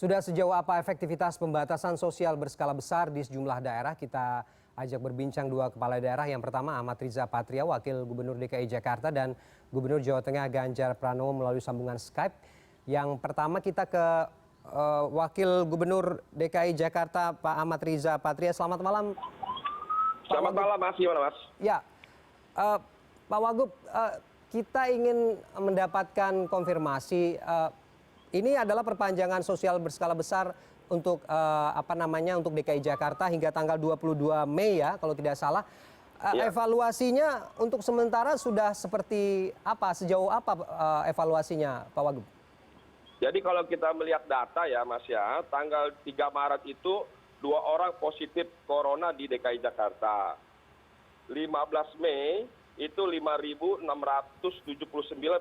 Sudah sejauh apa efektivitas pembatasan sosial berskala besar di sejumlah daerah? Kita ajak berbincang dua kepala daerah. Yang pertama Ahmad Riza Patria, Wakil Gubernur DKI Jakarta, dan Gubernur Jawa Tengah Ganjar Pranowo melalui sambungan Skype. Yang pertama kita ke Wakil Gubernur DKI Jakarta, Pak Ahmad Riza Patria. Selamat malam. Selamat malam, Mas. Gimana, Mas? Ya, Pak Wagub, kita ingin mendapatkan konfirmasi. Ini adalah perpanjangan sosial berskala besar untuk untuk DKI Jakarta hingga tanggal 22 Mei ya, kalau tidak salah. Ya. Evaluasinya untuk sementara sudah seperti apa? Sejauh apa evaluasinya, Pak Wagub? Jadi kalau kita melihat data ya, Mas ya, tanggal 3 Maret itu 2 orang positif corona di DKI Jakarta. 15 Mei itu 5.679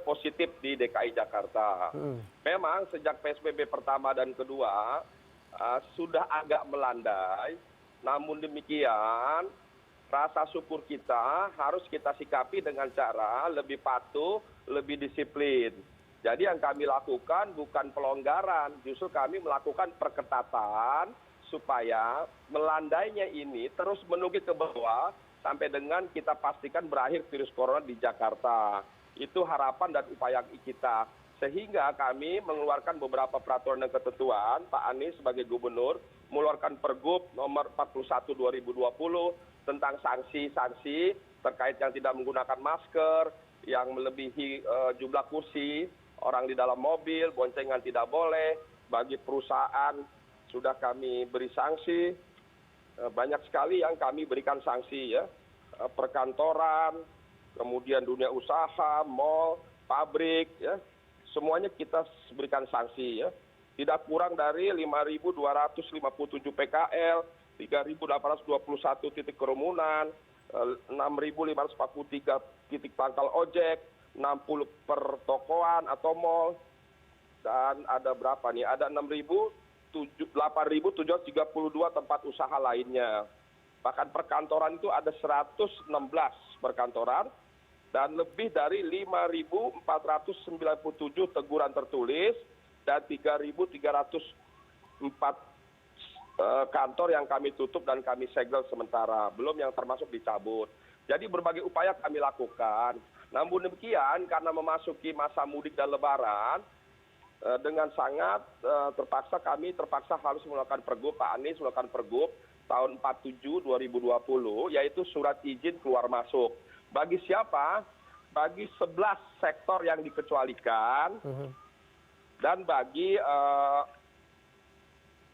positif di DKI Jakarta. Memang sejak PSBB pertama dan kedua sudah agak melandai, namun demikian rasa syukur kita harus kita sikapi dengan cara lebih patuh, lebih disiplin. Jadi yang kami lakukan bukan pelonggaran, justru kami melakukan perketatan supaya melandainya ini terus menukik ke bawah sampai dengan kita pastikan berakhir virus corona di Jakarta. Itu harapan dan upaya kita. Sehingga kami mengeluarkan beberapa peraturan dan ketentuan, Pak Anies sebagai gubernur mengeluarkan Pergub nomor 41 2020 tentang sanksi-sanksi terkait yang tidak menggunakan masker, yang melebihi jumlah kursi, orang di dalam mobil, boncengan tidak boleh, bagi perusahaan sudah kami beri sanksi. Banyak sekali yang kami berikan sanksi ya, perkantoran, kemudian dunia usaha, mal, pabrik, ya, semuanya kita berikan sanksi ya. Tidak kurang dari 5.257 PKL, 3.821 titik kerumunan, 6.543 titik pangkal ojek, 60 pertokoan atau mal, dan ada berapa nih? Ada 8.732 tempat usaha lainnya. Bahkan perkantoran itu ada 116 perkantoran dan lebih dari 5.497 teguran tertulis dan 3.304 kantor yang kami tutup dan kami segel sementara, belum yang termasuk dicabut. Jadi berbagai upaya kami lakukan. Namun demikian karena memasuki masa mudik dan lebaran, dengan sangat kami terpaksa harus melakukan Pergub, Pak Anies melakukan Pergub tahun 47 2020, yaitu surat izin keluar masuk. Bagi siapa? Bagi 11 sektor yang dikecualikan, dan bagi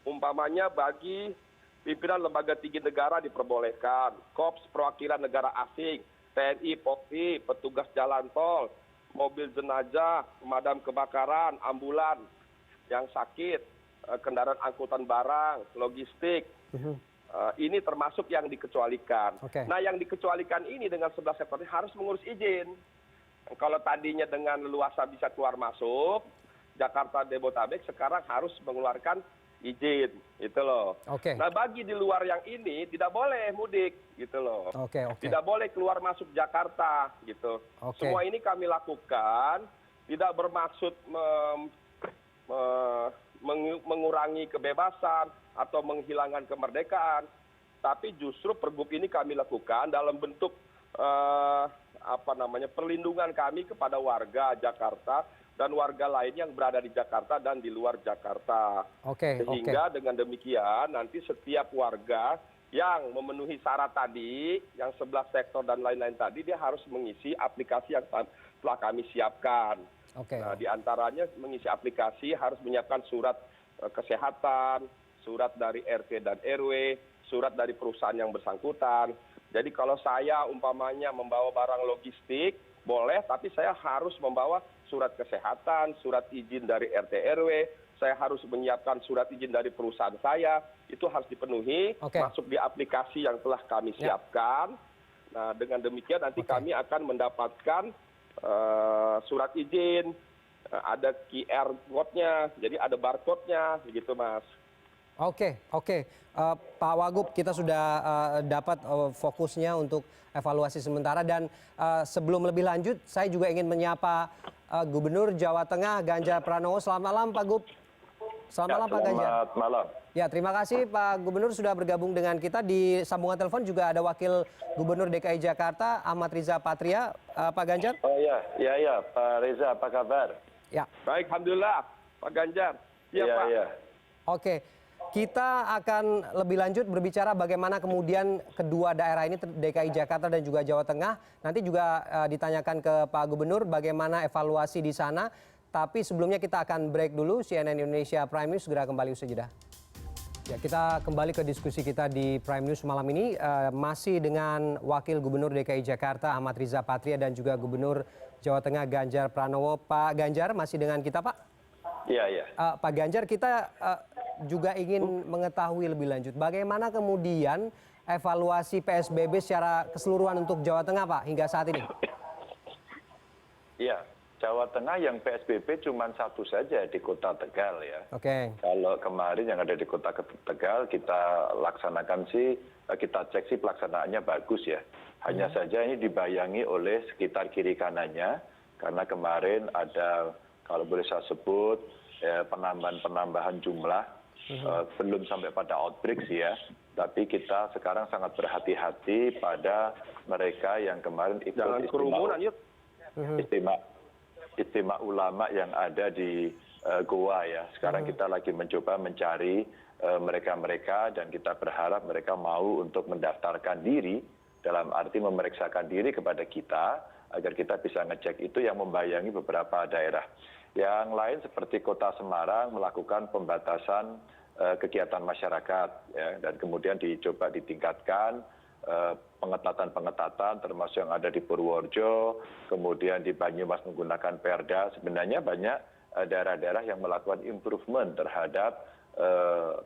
umpamanya bagi pimpinan lembaga tinggi negara diperbolehkan, Korps perwakilan negara asing, TNI, Polri, petugas jalan tol, mobil jenazah, pemadam kebakaran, ambulan yang sakit, kendaraan angkutan barang, logistik. Ini termasuk yang dikecualikan. Nah, yang dikecualikan ini dengan 11 sektor ini harus mengurus izin. Kalau tadinya dengan leluasa bisa keluar masuk, Jakarta Jabodetabek sekarang harus mengeluarkan izin, gitu loh. Nah, bagi di luar yang ini tidak boleh mudik, gitu loh. Tidak boleh keluar masuk Jakarta, gitu. Semua ini kami lakukan tidak bermaksud mengurangi kebebasan atau menghilangkan kemerdekaan, tapi justru Pergub ini kami lakukan dalam bentuk perlindungan kami kepada warga Jakarta dan warga lain yang berada di Jakarta dan di luar Jakarta. Sehingga dengan demikian nanti setiap warga yang memenuhi syarat tadi, yang 11 sektor dan lain-lain tadi, dia harus mengisi aplikasi yang telah kami siapkan. Nah, di antaranya mengisi aplikasi harus menyiapkan surat kesehatan, surat dari RT dan RW, surat dari perusahaan yang bersangkutan. Jadi kalau saya umpamanya membawa barang logistik, boleh, tapi saya harus membawa surat kesehatan, surat izin dari RT RW, saya harus menyiapkan surat izin dari perusahaan saya, itu harus dipenuhi, masuk di aplikasi yang telah kami siapkan. Nah, dengan demikian nanti kami akan mendapatkan surat izin, ada QR code-nya, jadi ada barcode-nya, begitu Mas. Pak Wagub, kita sudah dapat fokusnya untuk evaluasi sementara, dan sebelum lebih lanjut saya juga ingin menyapa Gubernur Jawa Tengah Ganjar Pranowo. Selamat malam Pak Gub. Selamat malam Pak Ganjar. Selamat malam. Ya, terima kasih Pak Gubernur sudah bergabung dengan kita. Di sambungan telepon juga ada Wakil Gubernur DKI Jakarta, Ahmad Riza Patria. Pak Ganjar? Oh ya, Pak Reza, apa kabar? Ya. Baik, alhamdulillah, Pak Ganjar. Siap, Pak. Iya. Oke, kita akan lebih lanjut berbicara bagaimana kemudian kedua daerah ini, DKI Jakarta dan juga Jawa Tengah. Nanti juga ditanyakan ke Pak Gubernur bagaimana evaluasi di sana. Tapi sebelumnya kita akan break dulu. CNN Indonesia Prime News segera kembali usai jeda. Ya, kita kembali ke diskusi kita di Prime News malam ini masih dengan Wakil Gubernur DKI Jakarta Ahmad Riza Patria dan juga Gubernur Jawa Tengah Ganjar Pranowo. Pak Ganjar masih dengan kita, Pak? Iya. Pak Ganjar, kita juga ingin mengetahui lebih lanjut bagaimana kemudian evaluasi PSBB secara keseluruhan untuk Jawa Tengah, Pak, hingga saat ini. Iya. Jawa Tengah yang PSBB cuma satu saja di Kota Tegal ya. Oke. Kalau kemarin yang ada di Kota Tegal kita laksanakan sih, kita cek sih pelaksanaannya bagus ya. Hanya saja ini dibayangi oleh sekitar kiri kanannya, karena kemarin ada, kalau boleh saya sebut, penambahan jumlah, belum sampai pada outbreak sih ya. Tapi kita sekarang sangat berhati-hati pada mereka yang kemarin ikut Jangan kerumunan, yuk. Istimewa ulama yang ada di Goa ya. Sekarang kita lagi mencoba mencari mereka-mereka dan kita berharap mereka mau untuk mendaftarkan diri, dalam arti memeriksakan diri kepada kita agar kita bisa ngecek itu, yang membayangi beberapa daerah. Yang lain seperti Kota Semarang melakukan pembatasan kegiatan masyarakat ya, dan kemudian dicoba ditingkatkan pengetatan termasuk yang ada di Purworejo, kemudian di Banyumas menggunakan Perda. Sebenarnya banyak daerah-daerah yang melakukan improvement terhadap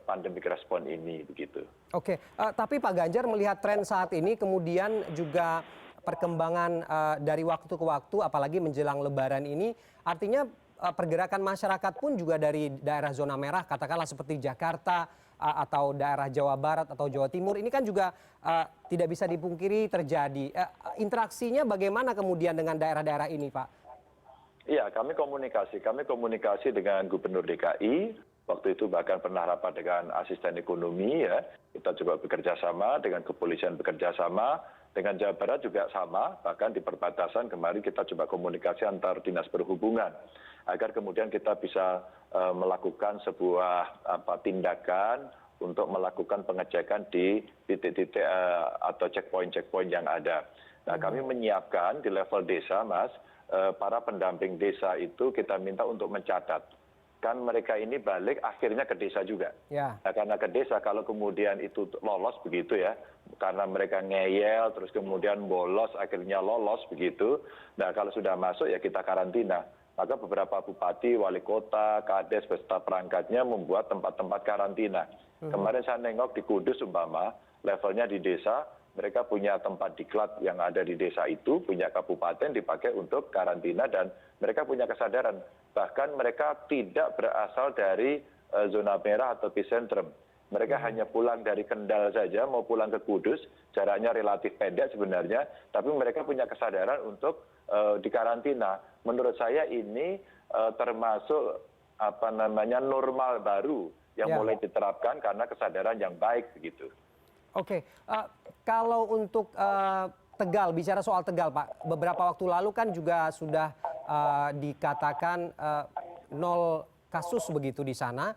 pandemic respon ini begitu. Oke, tapi Pak Ganjar melihat tren saat ini kemudian juga perkembangan dari waktu ke waktu apalagi menjelang Lebaran ini, artinya pergerakan masyarakat pun juga dari daerah zona merah katakanlah seperti Jakarta atau daerah Jawa Barat atau Jawa Timur ini kan juga tidak bisa dipungkiri terjadi. Interaksinya bagaimana kemudian dengan daerah-daerah ini, Pak? Iya, kami komunikasi dengan Gubernur DKI. Waktu itu bahkan pernah rapat dengan asisten ekonomi ya. Kita coba bekerja sama dengan kepolisian, bekerja sama dengan Jawa Barat juga sama. Bahkan di perbatasan kemarin kita coba komunikasi antar dinas perhubungan agar kemudian kita bisa melakukan sebuah tindakan untuk melakukan pengecekan di titik-titik atau checkpoint yang ada. Nah, kami menyiapkan di level desa, Mas, para pendamping desa itu kita minta untuk mencatat. Kan mereka ini balik akhirnya ke desa juga. Ya. Nah, karena ke desa kalau kemudian itu lolos begitu ya, karena mereka ngeyel terus kemudian bolos akhirnya lolos begitu. Nah, kalau sudah masuk ya kita karantina. Maka beberapa bupati, wali kota, kades, beserta perangkatnya membuat tempat-tempat karantina. Kemarin saya nengok di Kudus umpama, levelnya di desa, mereka punya tempat diklat yang ada di desa itu, punya kabupaten dipakai untuk karantina dan mereka punya kesadaran. Bahkan mereka tidak berasal dari zona merah atau epicentrum. Mereka hanya pulang dari Kendal saja, mau pulang ke Kudus, jaraknya relatif pendek sebenarnya, tapi mereka punya kesadaran untuk dikarantina. Menurut saya ini termasuk normal baru yang mulai diterapkan karena kesadaran yang baik begitu. Oke, kalau untuk Tegal, bicara soal Tegal, Pak, beberapa waktu lalu kan juga sudah dikatakan 0 kasus begitu di sana.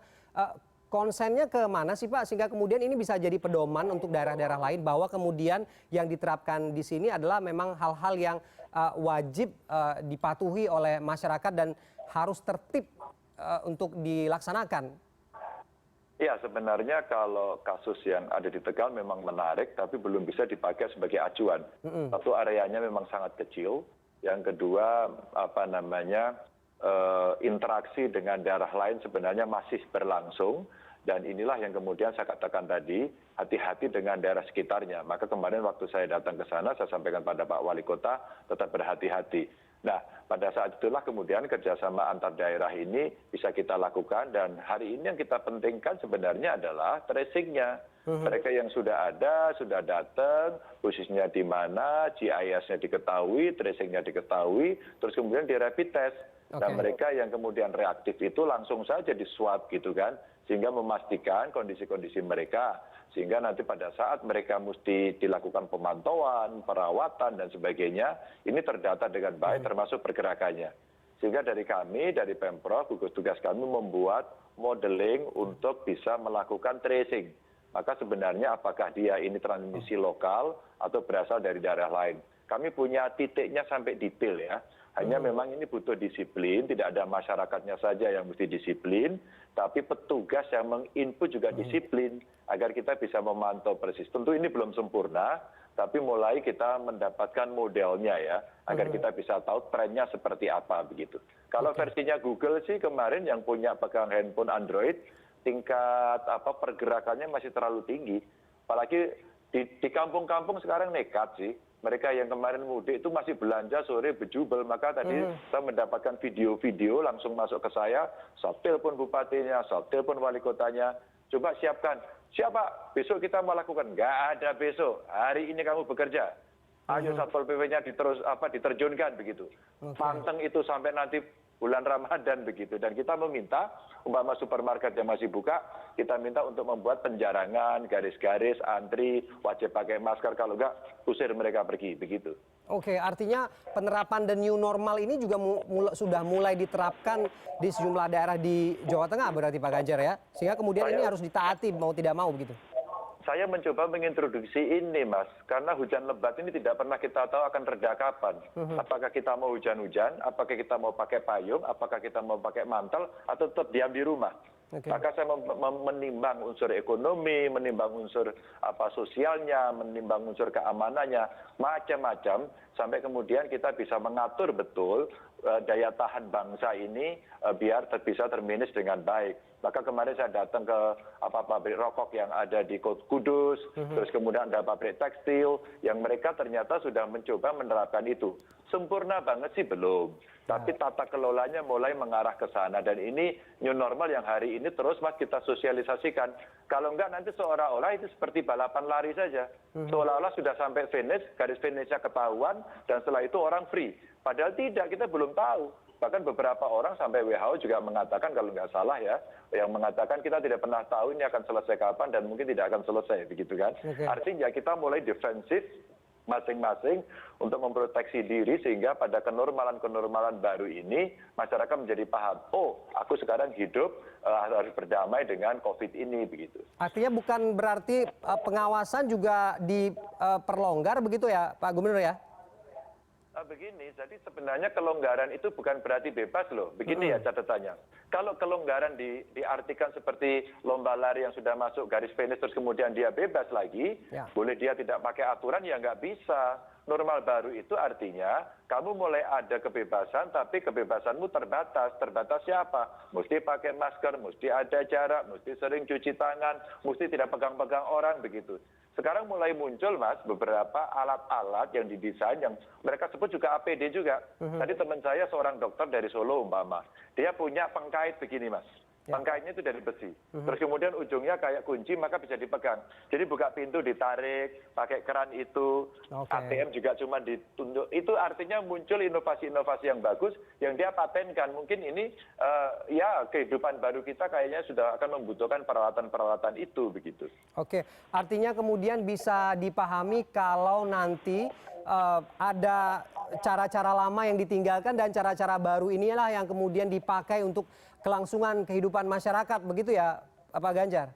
Konsennya ke mana sih Pak, sehingga kemudian ini bisa jadi pedoman untuk daerah-daerah lain bahwa kemudian yang diterapkan di sini adalah memang hal-hal yang wajib dipatuhi oleh masyarakat dan harus tertib untuk dilaksanakan. Ya, sebenarnya kalau kasus yang ada di Tegal memang menarik, tapi belum bisa dipakai sebagai acuan. Satu, areanya memang sangat kecil. Yang kedua, interaksi dengan daerah lain sebenarnya masih berlangsung. Dan inilah yang kemudian saya katakan tadi, hati-hati dengan daerah sekitarnya. Maka kemarin waktu saya datang ke sana, saya sampaikan pada Pak Wali Kota, tetap berhati-hati. Nah, pada saat itulah kemudian kerjasama antar daerah ini bisa kita lakukan. Dan hari ini yang kita pentingkan sebenarnya adalah tracingnya. Mereka yang sudah ada, sudah datang, posisinya di mana, GIS-nya diketahui, tracingnya diketahui, terus kemudian di rapid test. Nah mereka yang kemudian reaktif itu langsung saja di swab gitu kan, sehingga memastikan kondisi-kondisi mereka, sehingga nanti pada saat mereka mesti dilakukan pemantauan, perawatan dan sebagainya, ini terdata dengan baik termasuk pergerakannya. Sehingga dari kami, dari Pemprov, gugus tugas kami membuat modeling untuk bisa melakukan tracing. Maka sebenarnya apakah dia ini transmisi lokal atau berasal dari daerah lain. Kami punya titiknya sampai detail ya. Hanya memang ini butuh disiplin, tidak ada masyarakatnya saja yang mesti disiplin, tapi petugas yang menginput juga disiplin agar kita bisa memantau persis. Tentu ini belum sempurna, tapi mulai kita mendapatkan modelnya ya, agar kita bisa tahu trennya seperti apa begitu. Kalau versinya Google sih kemarin yang punya pegang handphone Android, tingkat pergerakannya masih terlalu tinggi. Apalagi di kampung-kampung sekarang nekat sih. Mereka yang kemarin mudik itu masih belanja sore bejubel. Maka tadi saya mendapatkan video-video langsung masuk ke saya telepon bupatinya, telepon wali kotanya. Coba siapkan. Siapa? Besok kita melakukan. Nggak ada besok. Hari ini kamu bekerja. Ayo Satpol PP-nya diterjunkan begitu. Panteng itu sampai nanti bulan Ramadan begitu. Dan kita meminta umpama supermarket yang masih buka, kita minta untuk membuat penjarangan, garis-garis, antri, wajib pakai masker, kalau enggak usir mereka pergi begitu. Oke, artinya penerapan the new normal ini juga sudah mulai diterapkan di sejumlah daerah di Jawa Tengah berarti Pak Ganjar ya? Sehingga kemudian ini harus ditaati mau tidak mau begitu. Saya mencoba mengintroduksi ini Mas, karena hujan lebat ini tidak pernah kita tahu akan reda kapan. Apakah kita mau hujan-hujan, apakah kita mau pakai payung, apakah kita mau pakai mantel, atau tetap diam di rumah. Maka saya menimbang unsur ekonomi, menimbang unsur sosialnya, menimbang unsur keamanannya, macam-macam, sampai kemudian kita bisa mengatur betul daya tahan bangsa ini biar bisa termanage dengan baik. Maka kemarin saya datang ke pabrik rokok yang ada di Kudus, terus kemudian ada pabrik tekstil, yang mereka ternyata sudah mencoba menerapkan itu. Sempurna banget sih belum, tapi tata kelolanya mulai mengarah ke sana. Dan ini new normal yang hari ini terus Mas kita sosialisasikan. Kalau enggak nanti seolah-olah itu seperti balapan lari saja. Seolah-olah sudah sampai finish, garis finishnya ketahuan, dan setelah itu orang free. Padahal tidak, kita belum tahu. Bahkan beberapa orang sampai WHO juga mengatakan, kalau nggak salah ya, yang mengatakan kita tidak pernah tahu ini akan selesai kapan dan mungkin tidak akan selesai, begitu kan. Artinya kita mulai defensif masing-masing untuk memproteksi diri sehingga pada kenormalan-kenormalan baru ini masyarakat menjadi paham, oh aku sekarang hidup harus berdamai dengan COVID ini, begitu. Artinya bukan berarti pengawasan juga diperlonggar begitu ya Pak Gubernur ya? Begini, jadi sebenarnya kelonggaran itu bukan berarti bebas loh. Begini ya catatannya. Kalau kelonggaran diartikan seperti lomba lari yang sudah masuk garis finish terus kemudian dia bebas lagi, boleh dia tidak pakai aturan, ya nggak bisa. Normal baru itu artinya kamu mulai ada kebebasan, tapi kebebasanmu terbatas. Terbatas siapa? Mesti pakai masker, mesti ada jarak, mesti sering cuci tangan, mesti tidak pegang-pegang orang, begitu. Sekarang mulai muncul Mas beberapa alat-alat yang didesain yang mereka sebut juga APD juga. Tadi teman saya seorang dokter dari Solo umpama, dia punya pengkait begini Mas. Pengkaitnya itu dari besi. Terus kemudian ujungnya kayak kunci maka bisa dipegang. Jadi buka pintu ditarik, pakai keran itu, ATM juga cuma ditunjuk. Itu artinya muncul inovasi-inovasi yang bagus yang dia patenkan. Mungkin ini ya kehidupan baru kita kayaknya sudah akan membutuhkan peralatan-peralatan itu begitu. Oke, artinya kemudian bisa dipahami kalau nanti ada cara-cara lama yang ditinggalkan dan cara-cara baru inilah yang kemudian dipakai untuk kelangsungan kehidupan masyarakat, begitu ya Pak Ganjar?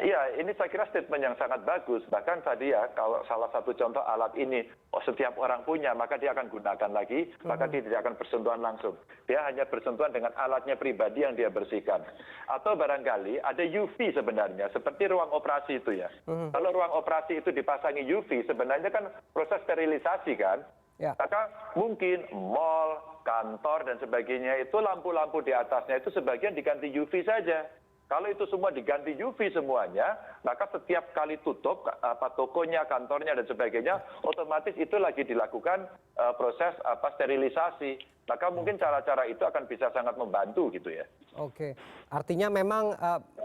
Iya, ini saya kira statement yang sangat bagus. Bahkan tadi ya, kalau salah satu contoh alat ini, setiap orang punya, maka dia akan gunakan lagi, maka dia tidak akan bersentuhan langsung. Dia hanya bersentuhan dengan alatnya pribadi yang dia bersihkan. Atau barangkali ada UV sebenarnya, seperti ruang operasi itu ya. Kalau ruang operasi itu dipasangi UV, sebenarnya kan proses sterilisasi kan. Maka mungkin mal, kantor dan sebagainya itu lampu-lampu di atasnya itu sebagian diganti UV saja. Kalau itu semua diganti UV semuanya, maka setiap kali tutup tokonya, kantornya dan sebagainya, otomatis itu lagi dilakukan proses sterilisasi. Maka mungkin cara-cara itu akan bisa sangat membantu gitu ya. Oke, artinya memang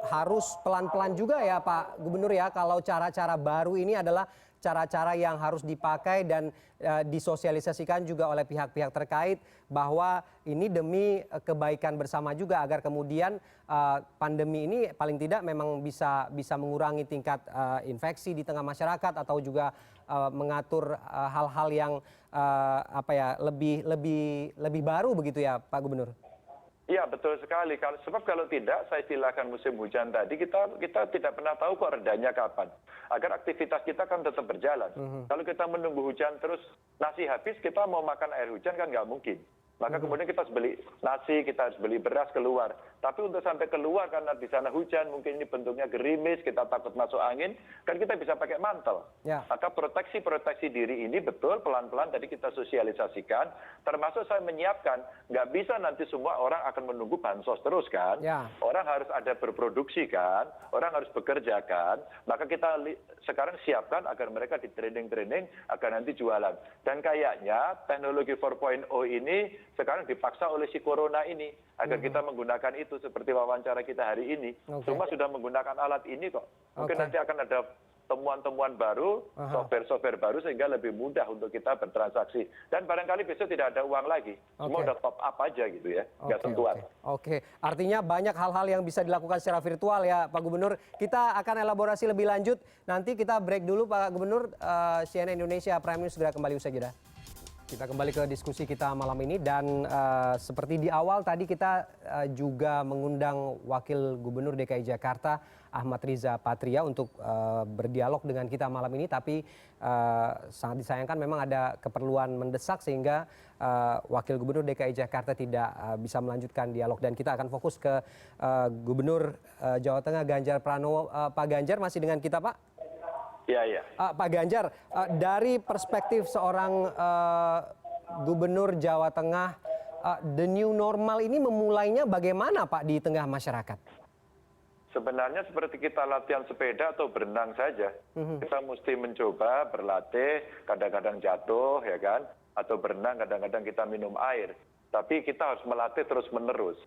harus pelan-pelan juga ya Pak Gubernur ya, kalau cara-cara baru ini adalah cara-cara yang harus dipakai dan disosialisasikan juga oleh pihak-pihak terkait bahwa ini demi kebaikan bersama juga agar kemudian pandemi ini paling tidak memang bisa mengurangi tingkat infeksi di tengah masyarakat atau juga mengatur hal-hal yang lebih baru begitu ya Pak Gubernur? Iya betul sekali. Sebab kalau tidak, saya istilahkan musim hujan tadi, kita tidak pernah tahu kok redanya kapan. Agar aktivitas kita kan tetap berjalan. Kalau kita menunggu hujan terus nasi habis, kita mau makan air hujan kan nggak mungkin. Maka kemudian kita harus beli nasi, kita harus beli beras keluar. Tapi untuk sampai keluar karena di sana hujan, mungkin ini bentuknya gerimis, kita takut masuk angin, kan kita bisa pakai mantel. Ya. Maka proteksi diri ini betul pelan-pelan tadi kita sosialisasikan, termasuk saya menyiapkan, nggak bisa nanti semua orang akan menunggu bansos terus kan. Ya. Orang harus ada berproduksi kan, orang harus bekerja kan. Maka kita sekarang siapkan agar mereka di training agar nanti jualan. Dan kayaknya teknologi 4.0 ini sekarang dipaksa oleh si corona ini agar kita menggunakan itu seperti wawancara kita hari ini. Semua sudah menggunakan alat ini kok. Mungkin nanti akan ada temuan-temuan baru, software baru sehingga lebih mudah untuk kita bertransaksi. Dan barangkali besok tidak ada uang lagi. Semua udah top up aja gitu ya, nggak sentuhan. Oke, artinya banyak hal-hal yang bisa dilakukan secara virtual ya Pak Gubernur. Kita akan elaborasi lebih lanjut. Nanti kita break dulu Pak Gubernur. CNN Indonesia Prime News segera kembali usai jeda. Kita kembali ke diskusi kita malam ini dan seperti di awal tadi kita juga mengundang Wakil Gubernur DKI Jakarta Ahmad Riza Patria untuk berdialog dengan kita malam ini, tapi sangat disayangkan memang ada keperluan mendesak sehingga Wakil Gubernur DKI Jakarta tidak bisa melanjutkan dialog dan kita akan fokus ke Gubernur Jawa Tengah Ganjar Pranowo. Pak Ganjar masih dengan kita Pak? Ya. Pak Ganjar, dari perspektif seorang Gubernur Jawa Tengah, the new normal ini memulainya bagaimana Pak di tengah masyarakat? Sebenarnya seperti kita latihan sepeda atau berenang saja. Kita mesti mencoba berlatih, kadang-kadang jatuh ya kan, atau berenang kadang-kadang kita minum air. Tapi kita harus melatih terus-menerus.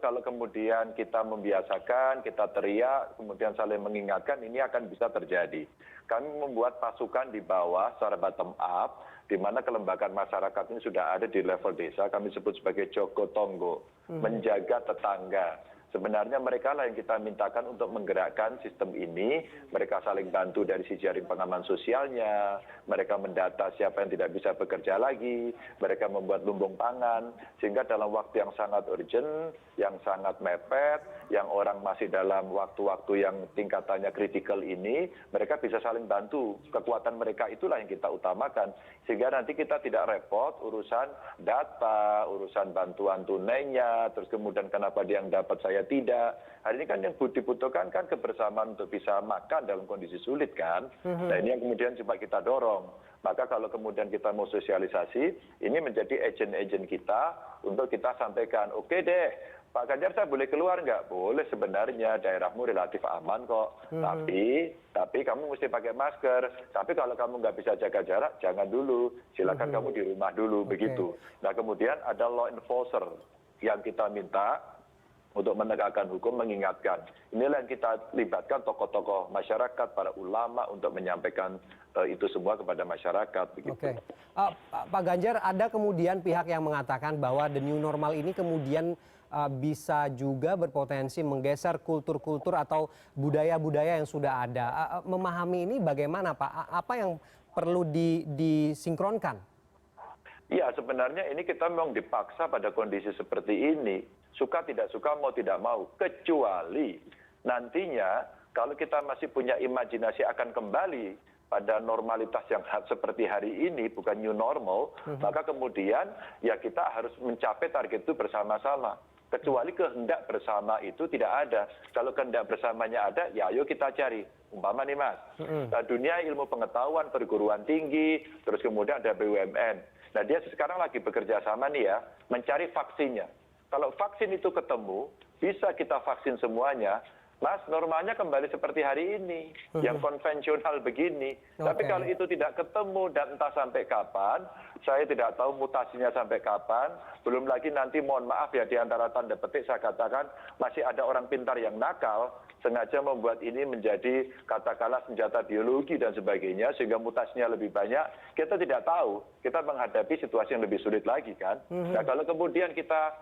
Kalau kemudian kita membiasakan, kita teriak, kemudian saling mengingatkan, ini akan bisa terjadi. Kami membuat pasukan di bawah secara bottom up, di mana kelembagaan masyarakat ini sudah ada di level desa, kami sebut sebagai Joko Tonggo, menjaga tetangga. Sebenarnya mereka lah yang kita mintakan untuk menggerakkan sistem ini, mereka saling bantu dari sisi jaring pengaman sosialnya, mereka mendata siapa yang tidak bisa bekerja lagi, mereka membuat lumbung pangan, sehingga dalam waktu yang sangat urgent, yang sangat mepet, yang orang masih dalam waktu-waktu yang tingkatannya kritikal ini, mereka bisa saling bantu. Kekuatan mereka itulah yang kita utamakan, sehingga nanti kita tidak repot urusan data, urusan bantuan tunainya, terus kemudian kenapa dia yang dapat saya tidak. Hari ini kan yang dibutuhkan kan kebersamaan untuk bisa makan dalam kondisi sulit kan. Nah ini yang kemudian coba kita dorong. Maka kalau kemudian kita mau sosialisasi, ini menjadi agent-agent kita untuk kita sampaikan, oke deh, Pak Ganjar saya boleh keluar nggak? Boleh sebenarnya, daerahmu relatif aman kok. Tapi kamu mesti pakai masker. Tapi kalau kamu nggak bisa jaga jarak, jangan dulu. Silakan kamu di rumah dulu, begitu. Nah kemudian ada law enforcer yang kita minta untuk menegakkan hukum, mengingatkan. Inilah yang kita libatkan tokoh-tokoh masyarakat, para ulama untuk menyampaikan itu semua kepada masyarakat. Oke. Pak Ganjar, ada kemudian pihak yang mengatakan bahwa the new normal ini kemudian bisa juga berpotensi menggeser kultur-kultur atau budaya-budaya yang sudah ada. Memahami ini bagaimana Pak? Apa yang perlu disinkronkan? Ya sebenarnya ini kita memang dipaksa pada kondisi seperti ini. Suka tidak suka, mau tidak mau. Kecuali nantinya kalau kita masih punya imajinasi akan kembali pada normalitas yang seperti hari ini, bukan new normal, maka kemudian ya kita harus mencapai target itu bersama-sama. Kecuali kehendak bersama itu tidak ada. Kalau kehendak bersamanya ada, ya ayo kita cari. Umpama nih Mas, dunia ilmu pengetahuan, perguruan tinggi, terus kemudian ada BUMN. Nah dia sekarang lagi bekerja sama nih ya, mencari vaksinnya. Kalau vaksin itu ketemu, bisa kita vaksin semuanya, Mas, normalnya kembali seperti hari ini, yang konvensional begini. Tapi kalau itu tidak ketemu dan entah sampai kapan, saya tidak tahu mutasinya sampai kapan, belum lagi nanti mohon maaf ya di antara tanda petik saya katakan masih ada orang pintar yang nakal, sengaja membuat ini menjadi katakanlah senjata biologi dan sebagainya sehingga mutasinya lebih banyak, kita tidak tahu. Kita menghadapi situasi yang lebih sulit lagi kan. Nah kalau kemudian kita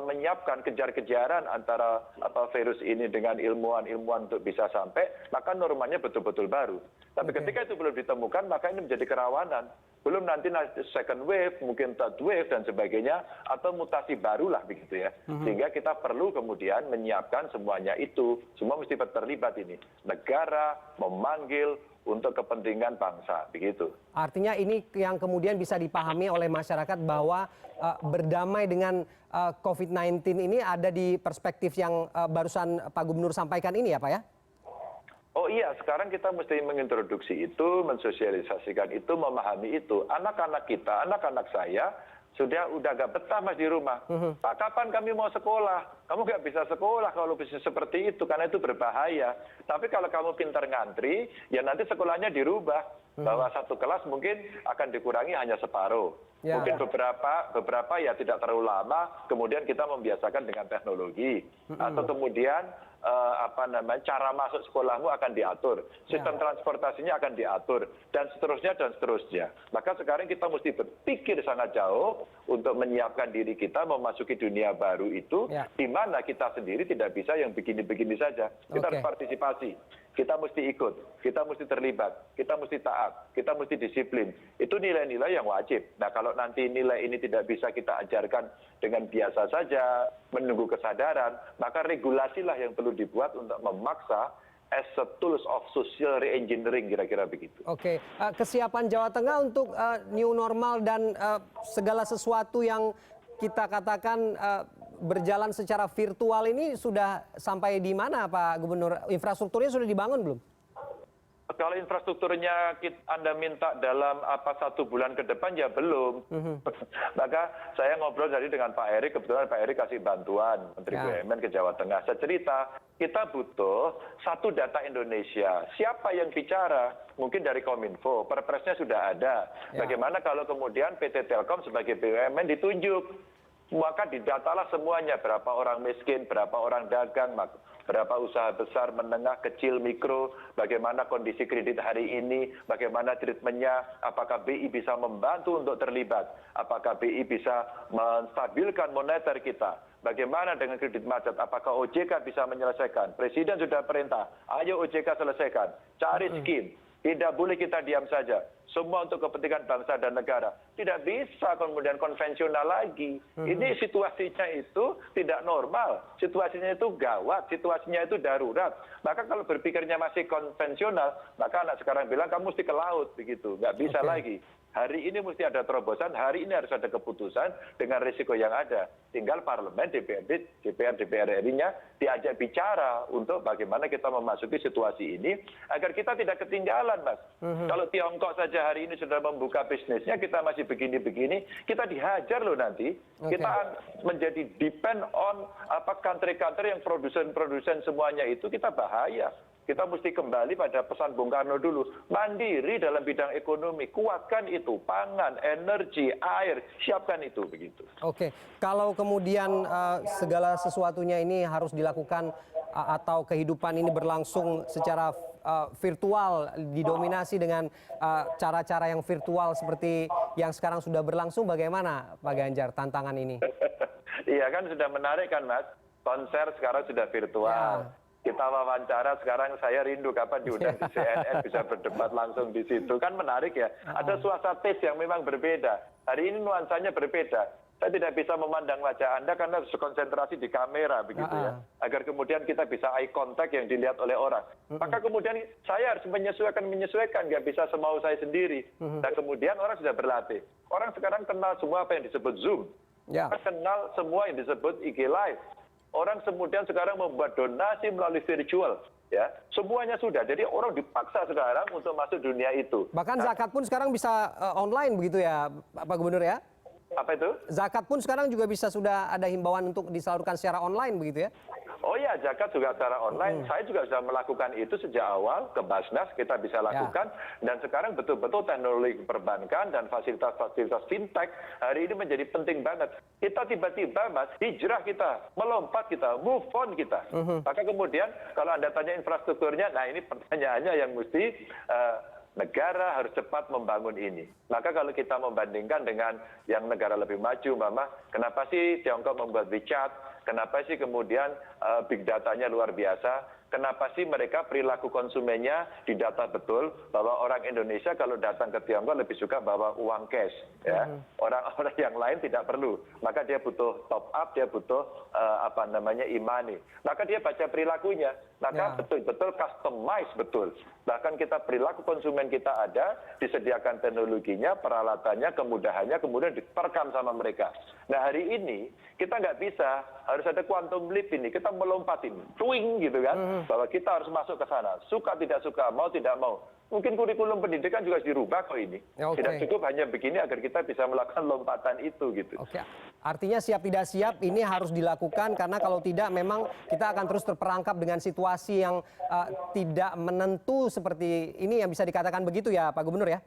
menyiapkan kejar-kejaran antara virus ini dengan ilmuwan-ilmuwan untuk bisa sampai, maka normanya betul-betul baru. Tapi ketika itu belum ditemukan, maka ini menjadi kerawanan. Belum nanti second wave, mungkin third wave dan sebagainya, atau mutasi barulah begitu ya. Sehingga kita perlu kemudian menyiapkan semuanya itu. Semua mesti terlibat ini. Negara memanggil untuk kepentingan bangsa, begitu. Artinya ini yang kemudian bisa dipahami oleh masyarakat bahwa berdamai dengan COVID-19 ini ada di perspektif yang barusan Pak Gubernur sampaikan ini ya Pak ya? Oh iya, sekarang kita mesti mengintroduksi itu, mensosialisasikan itu, memahami itu. Anak-anak kita, anak-anak saya, udah gak betah mas di rumah. Pak, kapan kami mau sekolah? Kamu gak bisa sekolah kalau bisa seperti itu, karena itu berbahaya. Tapi kalau kamu pintar ngantri, ya nanti sekolahnya dirubah. Bahwa satu kelas mungkin akan dikurangi hanya separuh. Ya. Mungkin beberapa ya tidak terlalu lama, kemudian kita membiasakan dengan teknologi. Atau kemudian cara masuk sekolahmu akan diatur, sistem transportasinya akan diatur, dan seterusnya. Maka sekarang kita mesti berpikir sangat jauh untuk menyiapkan diri kita memasuki dunia baru itu, di mana kita sendiri tidak bisa yang begini-begini saja. Kita harus partisipasi, kita mesti ikut, kita mesti terlibat, kita mesti taat, kita mesti disiplin. Itu nilai-nilai yang wajib. Nah kalau nanti nilai ini tidak bisa kita ajarkan dengan biasa saja, menunggu kesadaran, maka regulasilah yang perlu dibuat untuk memaksa as a tools of social re-engineering, kira-kira begitu. Oke, kesiapan Jawa Tengah untuk new normal dan segala sesuatu yang kita katakan berjalan secara virtual ini sudah sampai di mana Pak Gubernur? Infrastrukturnya sudah dibangun belum? Kalau infrastrukturnya Anda minta dalam 1 bulan ke depan ya belum. Maka saya ngobrol tadi dengan Pak Erik, kebetulan Pak Erik kasih bantuan Menteri BUMN ke Jawa Tengah. Saya cerita, kita butuh satu data Indonesia. Siapa yang bicara? Mungkin dari Kominfo, perpresnya sudah ada. Bagaimana kalau kemudian PT Telkom sebagai BUMN ditunjuk? Maka didatalah semuanya, berapa orang miskin, berapa orang dagang, berapa usaha besar, menengah, kecil, mikro, bagaimana kondisi kredit hari ini, bagaimana treatmentnya, apakah BI bisa membantu untuk terlibat, apakah BI bisa menstabilkan moneter kita, bagaimana dengan kredit macet, apakah OJK bisa menyelesaikan. Presiden sudah perintah, ayo OJK selesaikan, cari skim. Tidak boleh kita diam saja. Semua untuk kepentingan bangsa dan negara. Tidak bisa kemudian konvensional lagi. Ini situasinya itu tidak normal. Situasinya itu gawat. Situasinya itu darurat. Maka kalau berpikirnya masih konvensional, maka anak sekarang bilang kamu mesti ke laut begitu. Nggak bisa lagi. Hari ini mesti ada terobosan, hari ini harus ada keputusan dengan risiko yang ada. Tinggal parlemen, DPR RI-nya diajak bicara untuk bagaimana kita memasuki situasi ini agar kita tidak ketinggalan, Mas. Kalau Tiongkok saja hari ini sudah membuka bisnisnya, kita masih begini-begini, kita dihajar loh nanti. Kita menjadi depend on country-country yang produsen semuanya itu, kita bahaya. Kita mesti kembali pada pesan Bung Karno dulu, mandiri dalam bidang ekonomi, kuatkan itu, pangan, energi, air, siapkan itu, begitu. Oke, kalau kemudian segala sesuatunya ini harus dilakukan atau kehidupan ini berlangsung secara virtual, didominasi dengan cara-cara yang virtual seperti yang sekarang sudah berlangsung, bagaimana Pak Ganjar tantangan ini? Iya kan sudah menarik kan Mas, konser sekarang sudah virtual. Kita wawancara sekarang, saya rindu kapan diundang di CNN bisa berdebat langsung di situ. Kan menarik ya. Ada suasana taste yang memang berbeda. Hari ini nuansanya berbeda. Saya tidak bisa memandang wajah Anda karena harus konsentrasi di kamera begitu ya. Agar kemudian kita bisa eye contact yang dilihat oleh orang. Maka kemudian saya harus menyesuaikan. Nggak bisa semau saya sendiri. Dan kemudian orang sudah berlatih. Orang sekarang kenal semua apa yang disebut Zoom. Kenal semua yang disebut IG Live. Orang kemudian sekarang membuat donasi melalui virtual, ya semuanya sudah. Jadi orang dipaksa sekarang untuk masuk dunia itu. Bahkan zakat pun sekarang bisa online begitu ya, Pak Gubernur ya? Apa itu? Zakat pun sekarang juga bisa sudah ada himbauan untuk disalurkan secara online begitu ya? Oh ya, zakat juga secara online. Saya juga sudah melakukan itu sejak awal ke Basnas kita bisa lakukan. Dan sekarang betul-betul teknologi perbankan dan fasilitas-fasilitas fintech hari ini menjadi penting banget. Kita tiba-tiba Mas, hijrah kita, melompat kita, move on kita. Maka kemudian kalau Anda tanya infrastrukturnya, nah ini pertanyaannya yang mesti negara harus cepat membangun ini. Maka kalau kita membandingkan dengan yang negara lebih maju, Mama, kenapa sih Tiongkok membuat WeChat? Kenapa sih kemudian big datanya luar biasa? Kenapa sih mereka perilaku konsumennya didata betul bahwa orang Indonesia kalau datang ke Tiongkok lebih suka bawa uang cash, ya. Orang-orang yang lain tidak perlu. Maka dia butuh top up, dia butuh e-money. Maka dia baca perilakunya. Maka betul-betul customize betul. Bahkan kita perilaku konsumen kita ada, disediakan teknologinya, peralatannya, kemudahannya, kemudian diterkam sama mereka. Nah hari ini kita nggak bisa, harus ada quantum leap ini, kita melompatin, twing gitu kan, bahwa kita harus masuk ke sana, suka tidak suka, mau tidak mau. Mungkin kurikulum pendidikan juga harus dirubah kok ini. Tidak cukup hanya begini agar kita bisa melakukan lompatan itu gitu. Oke, artinya siap tidak siap ini harus dilakukan karena kalau tidak memang kita akan terus terperangkap dengan situasi yang tidak menentu seperti ini yang bisa dikatakan begitu ya Pak Gubernur ya?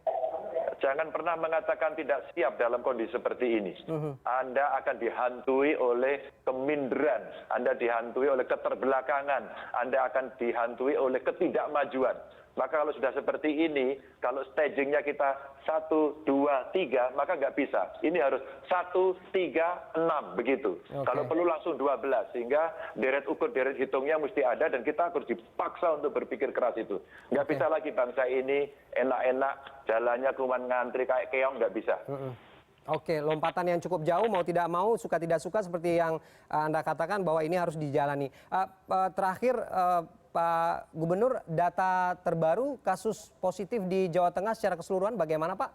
Jangan pernah mengatakan tidak siap dalam kondisi seperti ini. Anda akan dihantui oleh keminderan, Anda dihantui oleh keterbelakangan, Anda akan dihantui oleh ketidakmajuan. Maka kalau sudah seperti ini, kalau stagingnya kita 1, 2, 3, maka nggak bisa. Ini harus 1, 3, 6 begitu. Kalau perlu langsung 12, sehingga deret ukur, deret hitungnya mesti ada dan kita harus dipaksa untuk berpikir keras itu. Nggak bisa lagi bangsa ini enak-enak, jalannya cuma ngantri kayak keong, nggak bisa. Oke, lompatan yang cukup jauh, mau tidak mau, suka tidak suka seperti yang Anda katakan bahwa ini harus dijalani. Terakhir, Pak Gubernur, data terbaru kasus positif di Jawa Tengah secara keseluruhan bagaimana Pak?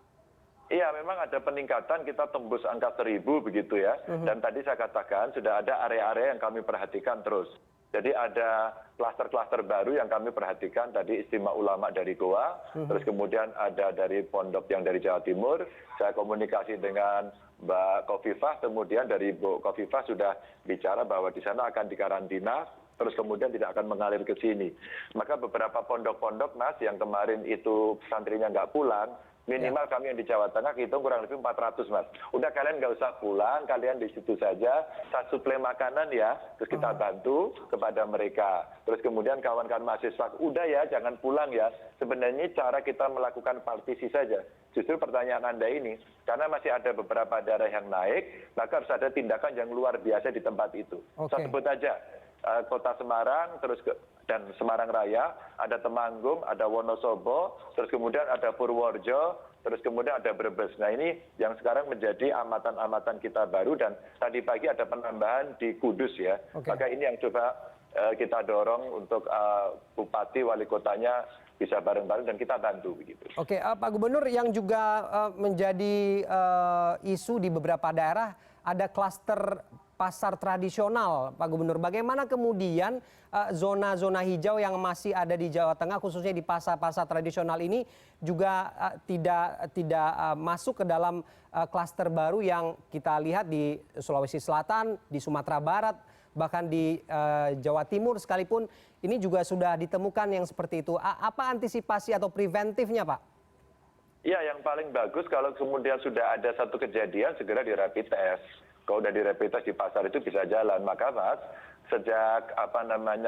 Iya, memang ada peningkatan, kita tembus angka 1000 begitu ya. Dan tadi saya katakan sudah ada area-area yang kami perhatikan terus. Jadi ada klaster-klaster baru yang kami perhatikan, tadi istimewa ulama dari Goa, terus kemudian ada dari pondok yang dari Jawa Timur, saya komunikasi dengan Mbak Kofifah, kemudian dari Bu Kofifah sudah bicara bahwa di sana akan dikarantina, terus kemudian tidak akan mengalir ke sini. Maka beberapa pondok-pondok Mas yang kemarin itu santrinya nggak pulang, minimal kami yang di Jawa Tengah hitung kurang lebih 400 Mas. Udah kalian nggak usah pulang, kalian di situ saja, saya suplai makanan ya, terus kita bantu kepada mereka. Terus kemudian kawan-kawan mahasiswa, udah ya jangan pulang ya. Sebenarnya cara kita melakukan partisi saja. Justru pertanyaan Anda ini, karena masih ada beberapa daerah yang naik, maka harus ada tindakan yang luar biasa di tempat itu. Saya sebut aja, Kota Semarang, dan Semarang Raya, ada Temanggung, ada Wonosobo, terus kemudian ada Purworejo, terus kemudian ada Brebes. Nah ini yang sekarang menjadi amatan-amatan kita baru dan tadi pagi ada penambahan di Kudus ya. Maka ini yang coba kita dorong untuk Bupati, Wali Kotanya bisa bareng-bareng dan kita bantu begitu. Oke, Pak Gubernur, yang juga menjadi isu di beberapa daerah ada klaster pasar tradisional, Pak Gubernur. Bagaimana kemudian zona-zona hijau yang masih ada di Jawa Tengah, khususnya di pasar-pasar tradisional ini juga tidak masuk ke dalam klaster baru yang kita lihat di Sulawesi Selatan, di Sumatera Barat, bahkan di Jawa Timur sekalipun ini juga sudah ditemukan yang seperti itu. Apa antisipasi atau preventifnya, Pak? Ya, yang paling bagus kalau kemudian sudah ada satu kejadian segera di rapid test. Kalau udah di rapid test di pasar itu bisa jalan. Maka Mas, sejak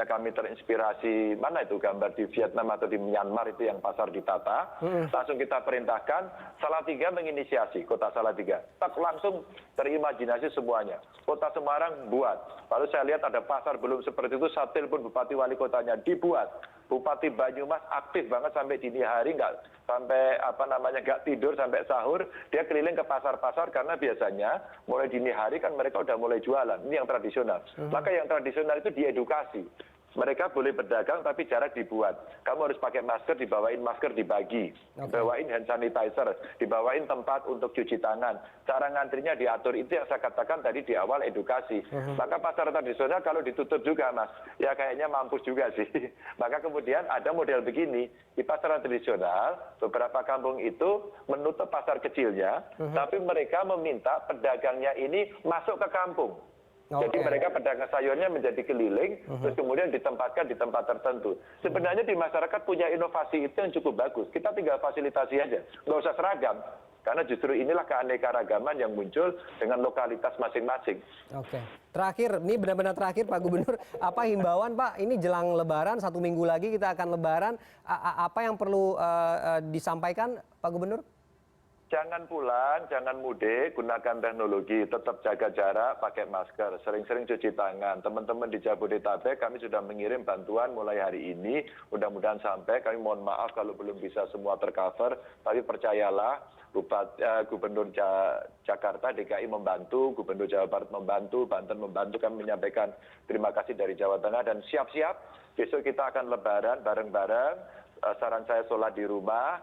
kami terinspirasi, mana itu gambar di Vietnam atau di Myanmar itu yang pasar ditata, langsung kita perintahkan Salatiga menginisiasi, Kota Salatiga. Langsung terimajinasi semuanya. Kota Semarang buat. Lalu saya lihat ada pasar belum seperti itu, saya telepon Bupati Wali Kotanya dibuat. Bupati Banyumas aktif banget sampai dini hari, nggak sampai nggak tidur sampai sahur, dia keliling ke pasar-pasar karena biasanya mulai dini hari kan mereka udah mulai jualan. Ini yang tradisional. Maka yang tradisional itu diedukasi. Mereka boleh berdagang tapi jarak dibuat. Kamu harus pakai masker, dibawain masker dibagi. Dibawain hand sanitizer, dibawain tempat untuk cuci tangan. Cara ngantrinya diatur, itu yang saya katakan tadi di awal edukasi. Maka pasar tradisional kalau ditutup juga Mas, ya kayaknya mampus juga sih. Maka kemudian ada model begini, di pasar tradisional beberapa kampung itu menutup pasar kecilnya, tapi mereka meminta pedagangnya ini masuk ke kampung. Jadi Oke. mereka pedagang sayurnya menjadi keliling, terus kemudian ditempatkan di tempat tertentu. Sebenarnya di masyarakat punya inovasi itu yang cukup bagus. Kita tinggal fasilitasi aja, nggak usah seragam. Karena justru inilah keanekaragaman yang muncul dengan lokalitas masing-masing. Oke. Terakhir, ini benar-benar terakhir Pak Gubernur, apa himbauan Pak? Ini jelang Lebaran, 1 minggu lagi kita akan Lebaran. Apa yang perlu disampaikan Pak Gubernur? Jangan pulang, jangan mudik, gunakan teknologi, tetap jaga jarak, pakai masker, sering-sering cuci tangan. Teman-teman di Jabodetabek, kami sudah mengirim bantuan mulai hari ini, mudah-mudahan sampai. Kami mohon maaf kalau belum bisa semua tercover, tapi percayalah, Gubernur Jakarta, DKI membantu, Gubernur Jawa Barat membantu, Banten membantu. Kami menyampaikan terima kasih dari Jawa Tengah dan siap-siap, besok kita akan Lebaran bareng-bareng. Saran saya sholat di rumah,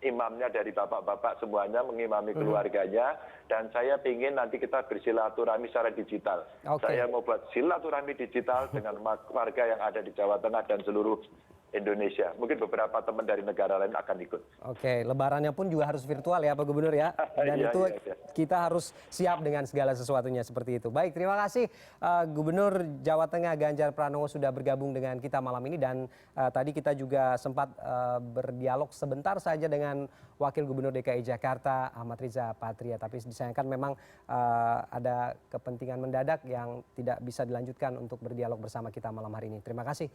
imamnya dari bapak-bapak semuanya mengimami keluarganya, dan saya ingin nanti kita bersilaturahmi secara digital. Oke. Saya mau buat silaturahmi digital dengan warga yang ada di Jawa Tengah dan seluruh Indonesia. Mungkin beberapa teman dari negara lain akan ikut. Oke, lebarannya pun juga harus virtual ya Pak Gubernur ya. Dan Iya, itu iya. kita harus siap dengan segala sesuatunya seperti itu. Baik, terima kasih Gubernur Jawa Tengah Ganjar Pranowo sudah bergabung dengan kita malam ini. Dan tadi kita juga sempat berdialog sebentar saja dengan Wakil Gubernur DKI Jakarta Ahmad Riza Patria. Tapi disayangkan memang ada kepentingan mendadak yang tidak bisa dilanjutkan untuk berdialog bersama kita malam hari ini. Terima kasih.